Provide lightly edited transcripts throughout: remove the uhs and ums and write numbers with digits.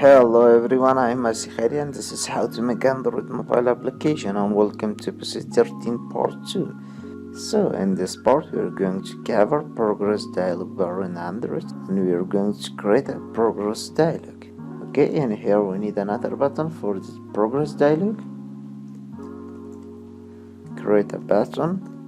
Hello everyone, I'm Masihari and this is how to make Android mobile application, and welcome to episode 13 part 2. So in this part we are going to cover progress dialog bar in Android, and we are going to create a progress dialog. Okay, and here we need another button for the progress dialog. Create a button.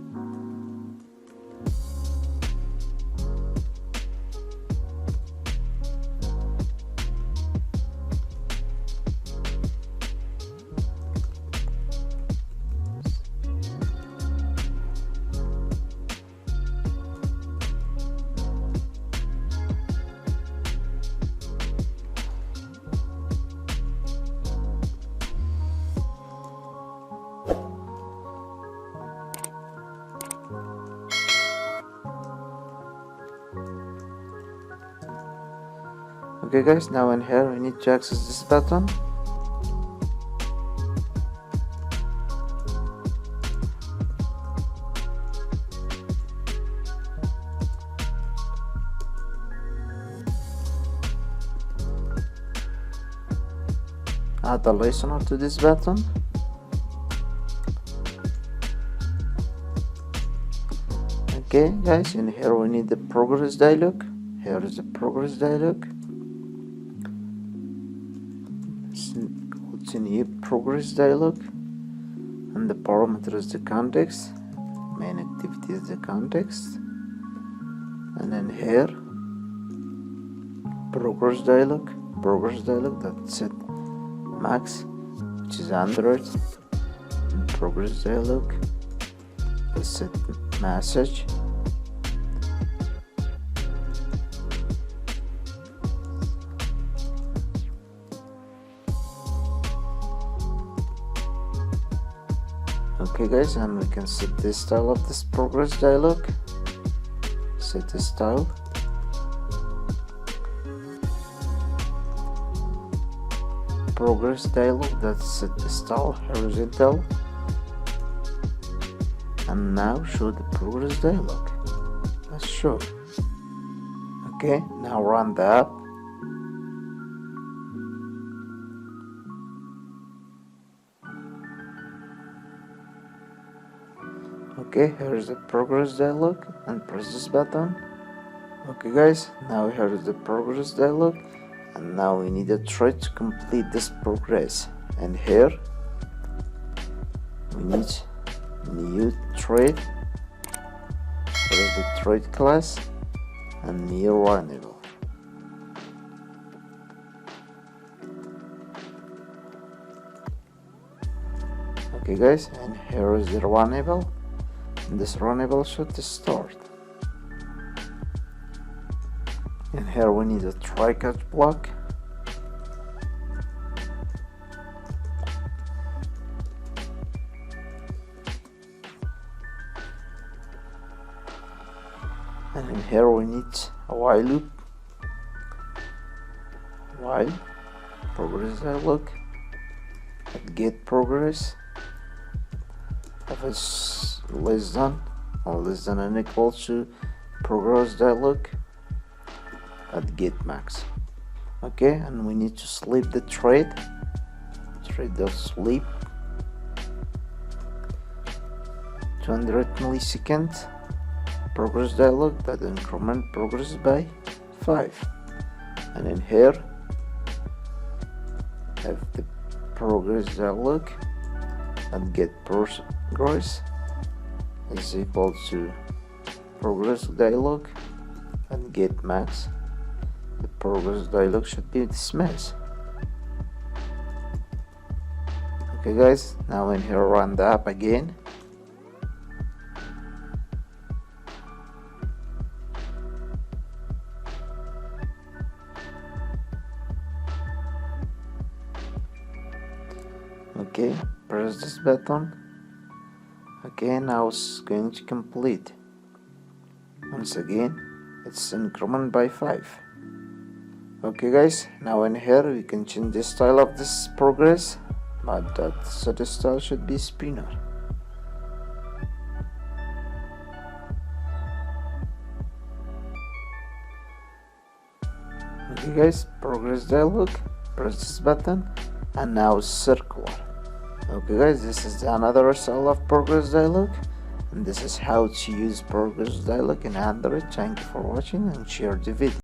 Okay guys, now in here we need to access this button. Add a listener to this button. Okay guys, in here we need the progress dialog. Here is the progress dialog. It's a new progress dialog, and the parameter is the context, main activity is the context, and then here progress dialog that set max, which is Android, and progress dialog is set message. Okay guys, and we can set the style of this progress dialog. Set the style. Progress dialog, that's set the style horizontal. And now show the progress dialog. Let's show. Okay, now run the app. Okay, here is the progress dialog, and press this button. Okay guys, now here is the progress dialog, and now we need a thread to complete this progress. And here we need new thread. Here is the thread class and new runnable. Okay guys, and here is the runnable. This runnable should start. And here we need a try catch block. And in here we need a while loop. While progress dialog at get progress. If it's less than or less than and equal to progress dialog at get max. Okay, and we need to sleep the thread dot sleep 200 milliseconds progress dialog that increment progress by 5. And in here have the progress dialog and get progress is equal to progress dialog and get max. The progress dialog should be dismissed. Okay guys, now in here run the app again. Okay, press this button. Okay, now it's going to complete. Once again, it's increment by 5. Okay guys, now in here we can change the style of this progress, but that set style should be spinner. Okay guys, progress dialog, press this button, and now it's circular. Okay guys, this is another result of progress dialog, and this is how to use progress dialog in Android. Thank you for watching and share the video.